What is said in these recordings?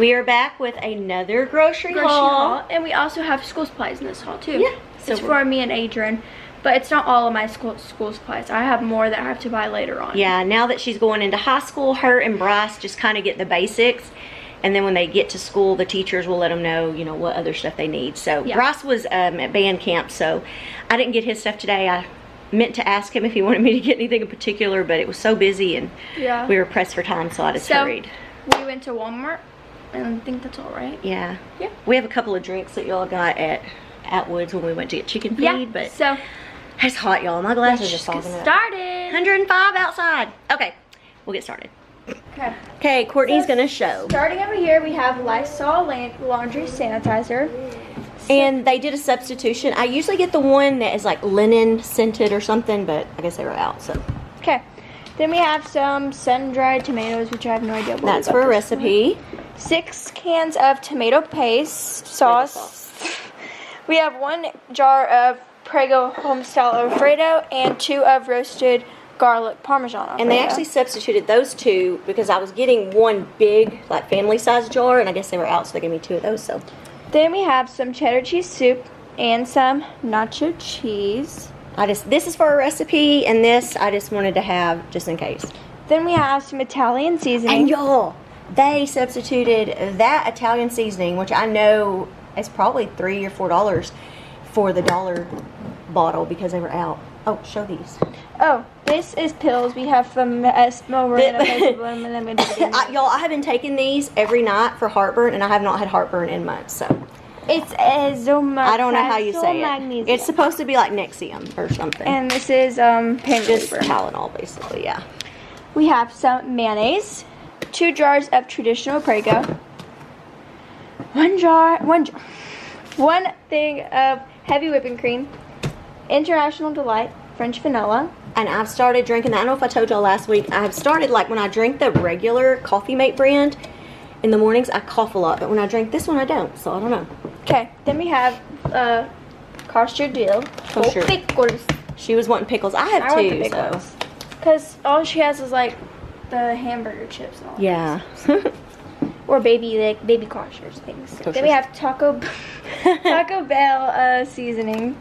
We are back with another grocery haul. And we also have school supplies in this haul too. Yeah. So it's for me and Adrian. But it's not all of my school supplies. I have more that I have to buy later on. Yeah, now that she's going into high school, her and Bryce just kind of get the basics. And then when they get to school, the teachers will let them know, you know, what other stuff they need. So yeah. Bryce was at band camp, so I didn't get his stuff today. I meant to ask him if he wanted me to get anything in particular, but it was so busy and we were pressed for time, so I just hurried. We went to Walmart, and I think that's all right. Yeah. Yeah. We have a couple of drinks that y'all got at Atwood's when we went to get chicken feed, but so it's hot, y'all. My glasses are just fogging up. Started. 105 outside. Okay, we'll get started. Okay, Courtney's gonna show. Starting over here, we have Lysol laundry sanitizer. And they did a substitution. I usually get the one that is like linen scented or something, but I guess they were out, so. Okay. Then we have some sun-dried tomatoes, which I have no idea what that's for a recipe. 6 cans of tomato paste sauce. We have 1 jar of Prego Homestyle Alfredo and 2 of roasted garlic Parmesan Alfredo. And they actually substituted those 2 because I was getting 1 big, like family-sized jar, and I guess they were out, so they gave me 2 of those. So. Then we have some cheddar cheese soup and some nacho cheese. This is for a recipe, and this I just wanted to have just in case. Then we have some Italian seasoning. And y'all, they substituted that Italian seasoning, which I know is probably $3 or $4 for the $1 bottle because they were out. Oh, show these. Oh, this is pills. We have from Y'all, I have been taking these every night for heartburn, and I have not had heartburn in months, so. It's I don't know how you say it. It's supposed to be like Nexium or something. And this is pain just reliever. Tylenol, basically, yeah. We have some mayonnaise, 2 jars of traditional Prego, 1 thing of heavy whipping cream, International Delight French vanilla. And I've started drinking that. I don't know if I told y'all last week. I have started, like, when I drink the regular Coffee Mate brand, in the mornings I cough a lot, but when I drink this one I don't, so I don't know. Okay, then we have kosher dill. Kosher. Pickles. She was wanting pickles. I have 2, so. Because all she has is like the hamburger chips and all that. Yeah. Or baby koshers things. Koshers. Then we have Taco Bell seasoning.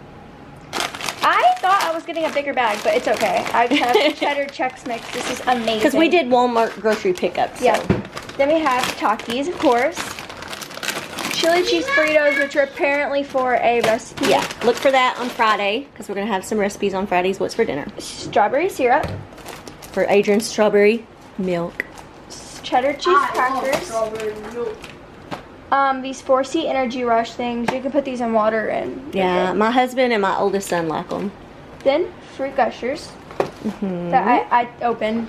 I thought I was getting a bigger bag, but it's okay. I have cheddar Chex Mix. This is amazing. Because we did Walmart grocery pickups. So. Yeah. Then we have Takis, of course. Chili cheese Fritos, which are apparently for a recipe. Yeah, look for that on Friday, because we're going to have some recipes on Fridays. What's for dinner? Strawberry syrup. For Adrian's strawberry milk. Cheddar cheese crackers. These 4C Energy Rush things. You can put these in water and... Yeah, my husband and my oldest son like them. Then, fruit gushers. That I opened.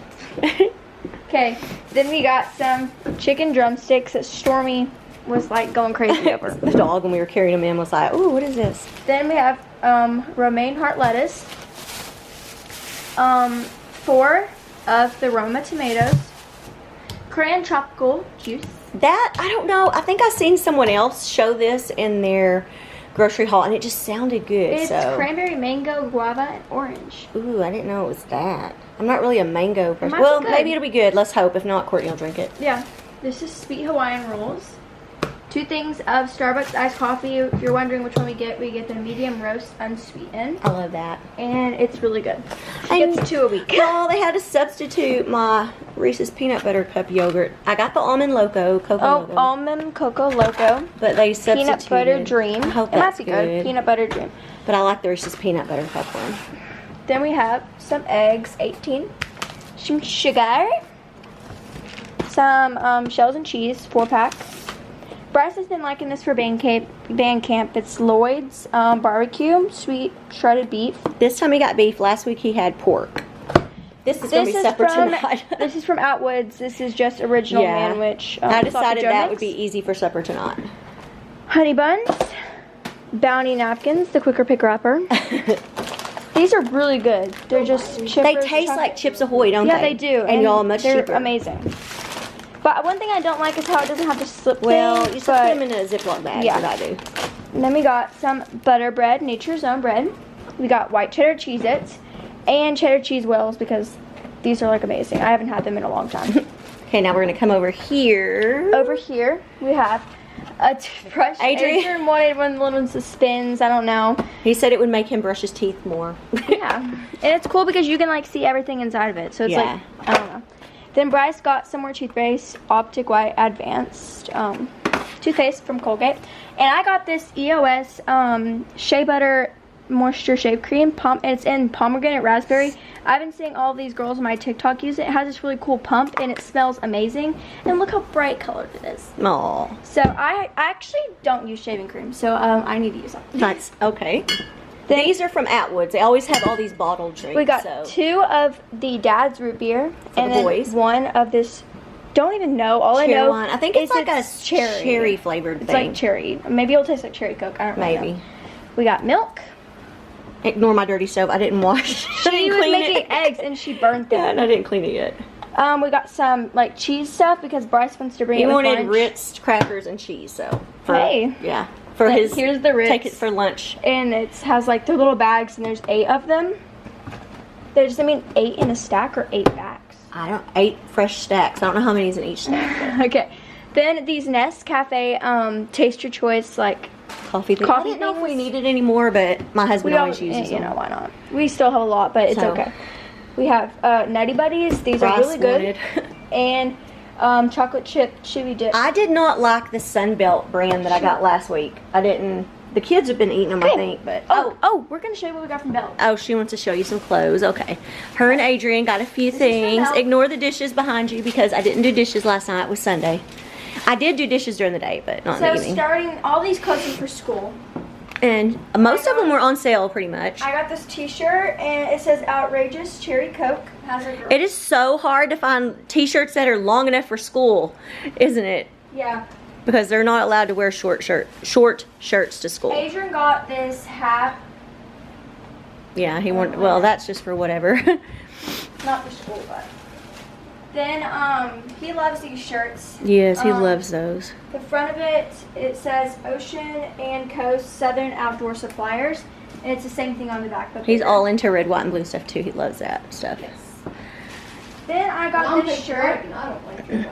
Okay, then we got some chicken drumsticks that Stormy was like going crazy over. The dog, when we were carrying him in, was like, "Ooh, what is this?" Then we have romaine heart lettuce, 4 of the Roma tomatoes, crayon tropical juice. That, I don't know. I think I seen someone else show this in their grocery haul, and it just sounded good. It's cranberry, mango, guava, and orange. Ooh, I didn't know it was that. I'm not really a mango person. Well, maybe it'll be good. Let's hope. If not, Courtney will drink it. Yeah. This is sweet Hawaiian rolls. 2 things of Starbucks iced coffee. If you're wondering which one we get the medium roast unsweetened. I love that. And it's really good. She gets 2 a week. Well, they had to substitute my Reese's Peanut Butter Cup yogurt. I got the Almond Cocoa Loco. Almond Cocoa Loco. But they substituted. Peanut Butter Dream. I hope that's good. Peanut Butter Dream. But I like the Reese's Peanut Butter Cup one. Then we have some eggs, 18. Some sugar. Some shells and cheese, 4-pack. Bryce has been liking this for band camp. It's Lloyd's barbecue, sweet shredded beef. This time he got beef. Last week he had pork. This is going to be separate tonight. This is from Outwoods. This is just original sandwich. I decided that would be easy for supper tonight. Honey buns, Bounty napkins, the quicker picker upper. These are really good. They're just chips. They taste like Chips Ahoy, don't they? Yeah, they do. And y'all much cheaper. They're amazing. But one thing I don't like is how it doesn't have the slip Well, thing, you still put them in a Ziploc bag, yeah. what I do. And then we got some butter bread, Nature's Own bread. We got white cheddar Cheez-Its and cheddar cheese wells because these are like amazing. I haven't had them in a long time. Okay, now we're gonna come over here. Over here, we have a toothbrush. Adrian wanted one of the little ones that spins. I don't know. He said it would make him brush his teeth more. Yeah. And it's cool because you can like see everything inside of it. So it's like, I don't know. Then Bryce got some more toothpaste, Optic White Advanced toothpaste from Colgate. And I got this EOS Shea Butter Moisture Shave Cream. And it's in pomegranate raspberry. I've been seeing all these girls on my TikTok use it. It has this really cool pump and it smells amazing. And look how bright colored it is. Aww. So I actually don't use shaving cream. So I need to use them. That's okay. These are from Atwoods. They always have all these bottled drinks. We got 2 of the Dad's root beer. And the boys. Then 1 of this, don't even know. All I know wine. I think it's like a cherry flavored thing. It's like cherry. Maybe it'll taste like cherry Coke. I don't know. Maybe. We got milk. Ignore my dirty stove. I didn't wash. She was making eggs and she burned them. Yeah, and I didn't clean it yet. We got some like cheese stuff because Bryce wants to bring it with lunch. He wanted Ritz crackers and cheese, so. Hey. Yeah. For his. Here's the Ritz. Take it for lunch. And it has like the little bags and there's 8 of them. There's, 8 in a stack or 8 bags? 8 fresh stacks. I don't know how many is in each stack. Okay. Then these Nescafe Taste Your Choice like coffee things. I didn't know if we needed any more, but my husband always uses them. You know, why not? We still have a lot, but it's okay. We have Nutty Buddies. These are really good. And chocolate chip chewy dip. I did not like the Sunbelt brand that I got last week. I didn't. The kids have been eating them, I think, but we're gonna show you what we got from Belt. Oh, she wants to show you some clothes. Okay, her and Adrian got a few things. Ignore the dishes behind you because I didn't do dishes last night. It was Sunday. I did do dishes during the day, but not in the evening. So starting all these clothes are for school. And most of them were on sale pretty much. I got this t-shirt and it says Outrageous Cherry Coke. It is so hard to find t-shirts that are long enough for school, isn't it? Yeah. Because they're not allowed to wear short shirts to school. Adrian got this hat. Yeah, he wanted, well, that's just for whatever. Not for school, but. Then, he loves these shirts. Yes, he loves those. The front of it, it says Ocean and Coast Southern Outdoor Suppliers. And it's the same thing on the back. But he's all into red, white, and blue stuff, too. He loves that stuff. Yes. Then I got this shirt. I don't like it.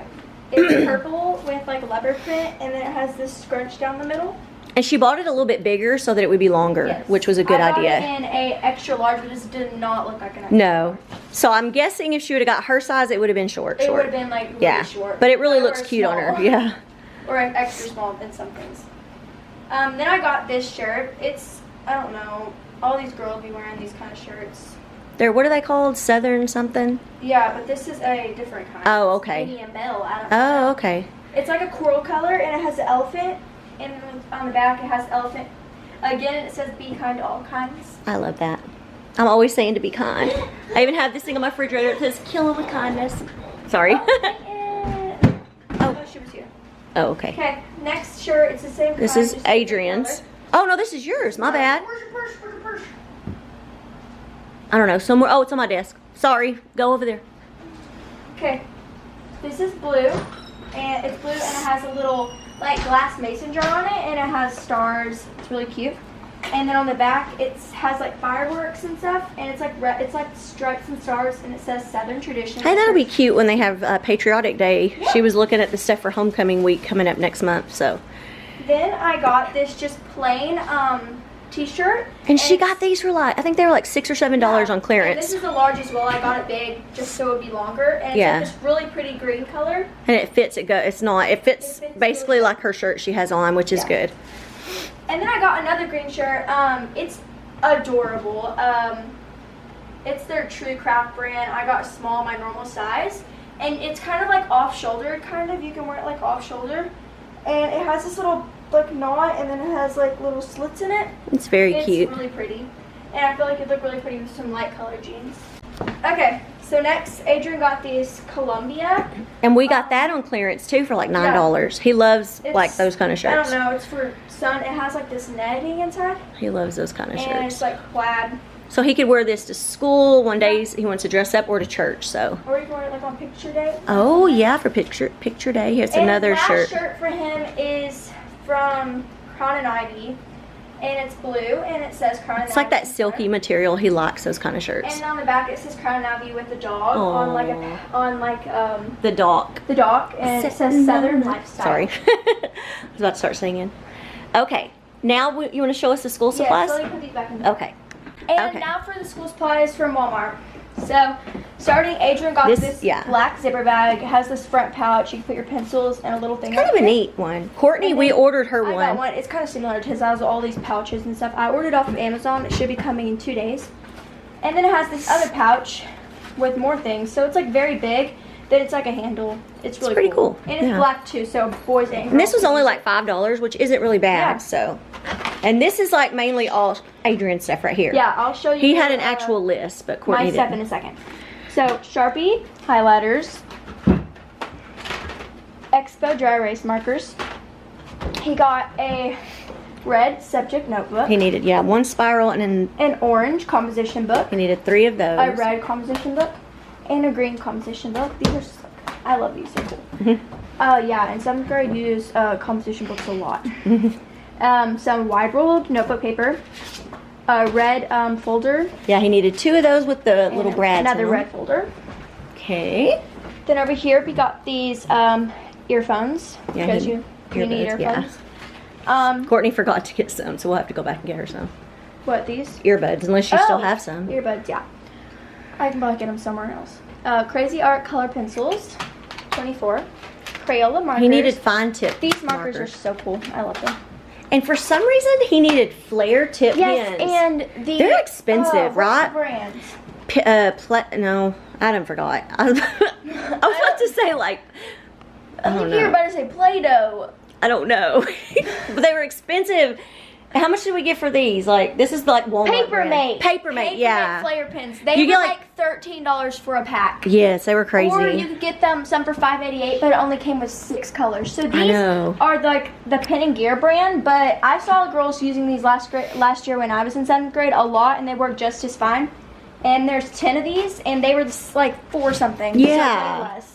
It's purple with, like, leopard print. And then it has this scrunch down the middle. And she bought it a little bit bigger so that it would be longer, which was a good idea. I got it in a extra large, but this did not look like an extra large. So I'm guessing if she would have got her size, it would have been short. It would have been like really short. But it really looks cute on her. Yeah. Or an extra small in some things. Then I got this shirt. It's, I don't know, all these girls be wearing these kind of shirts. What are they called? Southern something? Yeah, but this is a different kind. Oh, okay. Minnie and Belle, I don't know. Oh, okay. It's like a coral color and it has an elephant. And on the back it has elephant. Again, it says be kind to all kinds. I love that. I'm always saying to be kind. I even have this thing on my refrigerator that says kill them with kindness. Sorry. Oh, she was here. Oh, okay. Okay, next shirt, it's the same color. This is Adrian's. Oh, no, this is yours. My bad. Where's your purse? Where's your purse? I don't know. Somewhere. Oh, it's on my desk. Sorry. Go over there. Okay. This is blue. And it's blue and it has a little like glass mason jar on it and it has stars. It's really cute. And then on the back it has like fireworks and stuff and it's like stripes and stars and it says Southern Tradition. Hey, that'll be cute when they have Patriotic Day. Yeah. She was looking at the stuff for homecoming week coming up next month, so. Then I got this just plain t-shirt. And she got these for like, I think they were like $6 or $7 on clearance. And this is a large as well. I got it big just so it would be longer. And it's like this really pretty green color. And it fits, it fits basically like her shirt she has on, which is good. And then I got another green shirt. It's adorable. It's their True Craft brand. I got small, my normal size. And it's kind of like off-shouldered, kind of. You can wear it like off-shoulder. And it has this little like knot and then it has like little slits in it. It's very cute. It's really pretty. And I feel like it'd look really pretty with some light colored jeans. Okay, so next Adrian got these Columbia. And we got that on clearance too for like $9. He loves like those kind of shirts. I don't know, it's for sun. It has like this netting inside. He loves those kind of shirts. And it's like plaid. So he could wear this to school one day he wants to dress up or to church, so. Or you can wear it like on picture day. Oh yeah, for picture day. Here's another shirt. The last shirt for him is from Crown and Ivy. and it's blue, and it says Crown. It's like that silky material. He likes those kind of shirts. And on the back it says Crown Navy with the dog on the dock. The dock, and it says Southern Lifestyle. Sorry, I was about to start singing. Okay, now you want to show us the school supplies? Yeah, so let me put these back in the Okay. And now for the school supplies from Walmart. So, starting, Adrian got this black zipper bag. It has this front pouch. You can put your pencils and a little thing. It's kind of a neat one. Courtney, we ordered her one. I got one. It's kind of similar to his. It has all these pouches and stuff. I ordered off of Amazon. It should be coming in 2 days. And then it has this other pouch with more things. So it's like very big. Then it's like a handle. It's really pretty cool. And it's black too, so boys and girls. And this was only like $5, which isn't really bad. So, and this is like mainly all Adrian stuff right here. Yeah, I'll show you. He had an actual list, but Courtney my stuff in a second. So Sharpie highlighters, Expo dry erase markers. He got a red subject notebook. He needed one spiral and an orange composition book. He needed 3 of those. A red composition book and a green composition book. These are so good. I love these. They're cool. Yeah, in 7th grade, use composition books a lot. Some wide ruled notebook paper. A red folder. Yeah, he needed 2 of those with the little brads. Another red folder. Okay. Then over here we got these earphones. Yeah, because you need earphones. Yeah. Courtney forgot to get some, so we'll have to go back and get her some. What, these? Earbuds, unless you still have some. Earbuds, yeah. I can probably get them somewhere else. Crazy Art color pencils, 24. Crayola markers. He needed fine tip. These markers are so cool. I love them. And for some reason, he needed flare tip pens. And they're expensive, right? What's the brands? No, I done forgot. I was about to say like, I don't know. You're about to say Play-Doh. I don't know, but they were expensive. How much did we get for these? Like, this is like Walmart Papermate. Papermate, yeah. Flare pens. They were like $13 for a pack. Yes, they were crazy. Or you could get them some for $5.88, but it only came with 6 colors. So these are like the Pen and Gear brand, but I saw girls using these last year when I was in 7th grade a lot, and they work just as fine. And there's 10 of these, and they were like 4 something. Yeah. So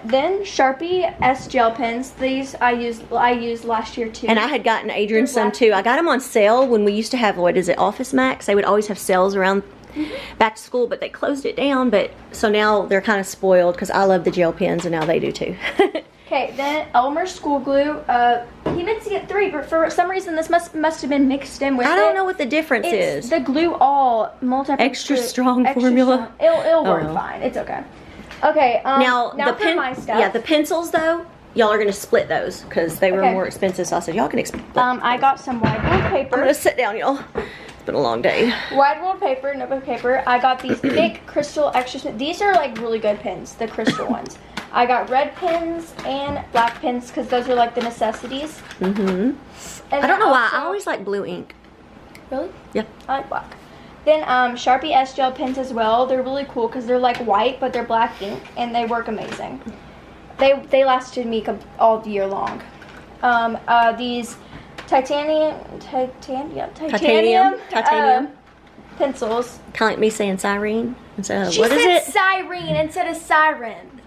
then Sharpie S gel pens. These I used last year too. And I had gotten Adrian some too. I got them on sale when we used to have, what is it, Office Max? They would always have sales around back to school, but they closed it down. But so now they're kind of spoiled because I love the gel pens and now they do too. Okay, then Elmer school glue. He meant to get 3, but for some reason this must have been mixed in with it. I don't know what the difference is. The glue all multi-purpose extra strong formula. It'll work fine. It's okay. Okay. Now for my stuff. Yeah, the pencils though, y'all are gonna split those because they were more expensive. So I said y'all can split. I got some wide ruled paper. I'm gonna sit down, y'all. It's been a long day. Wide ruled paper, notebook paper. I got these big crystal extra. These are like really good pens, the crystal ones. I got red pens and black pens because those are like the necessities. And I don't know why. I always like blue ink. Really? Yeah. I like black. Then Sharpie S gel pens as well. They're really cool because they're like white, but they're black ink, and they work amazing. They lasted me all year long. These titanium pencils. Kind of like me saying siren. So She what is said it? siren instead of siren.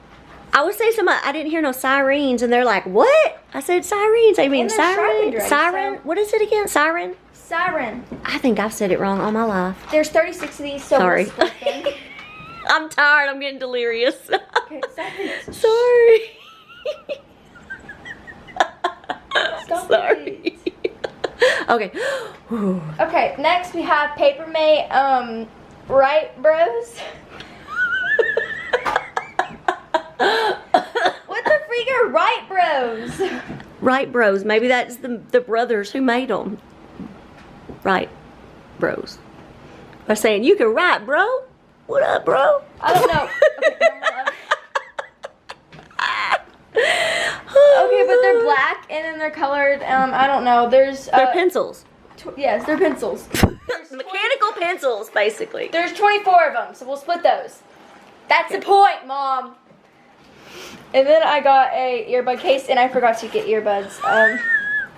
I would say something. I didn't hear no sirens, and they're like, "What?" I said sirens. I mean siren. Siren. What is it again? Siren. Siren. I think I've said it wrong all my life. There's 36 of these, so sorry. we'll split them. I'm tired. I'm getting delirious. Okay, sirens. Sorry. Stop Sorry. Okay. Okay. Next we have Papermate. Right, bros. What the freak are Right Bros? Right Bros. Maybe that's the brothers who made them. Right Bros. They're saying, you can write, bro. What up, bro? I don't know. Okay, but they're black and then they're colored. I don't know. They're pencils. Yes, they're pencils. Mechanical pencils, basically. There's 24 of them, so we'll split those. That's the point, Mom. And then I got a earbud case, and I forgot to get earbuds.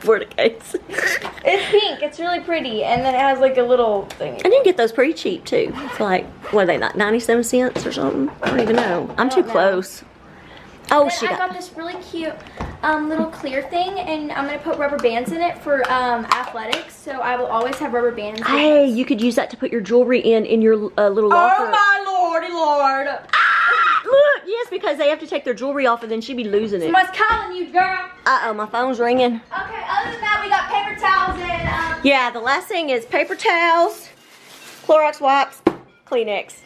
For the case. It's pink. It's really pretty, and then it has like a little thing. I didn't get those pretty cheap too. It's like, what are they, not 97 cents or something? I don't even know. I'm too close. Oh, And she I got this really cute little clear thing, and I'm gonna put rubber bands in it for athletics. So I will always have rubber bands. Hey, you could use that to put your jewelry in your little locker. Oh my lordy lord! Look, yes, because they have to take their jewelry off and then she'd be losing it. Someone's calling you, girl. Uh-oh, my phone's ringing. Okay, other than that, we got paper towels and Yeah, the last thing is paper towels, Clorox wipes, Kleenex.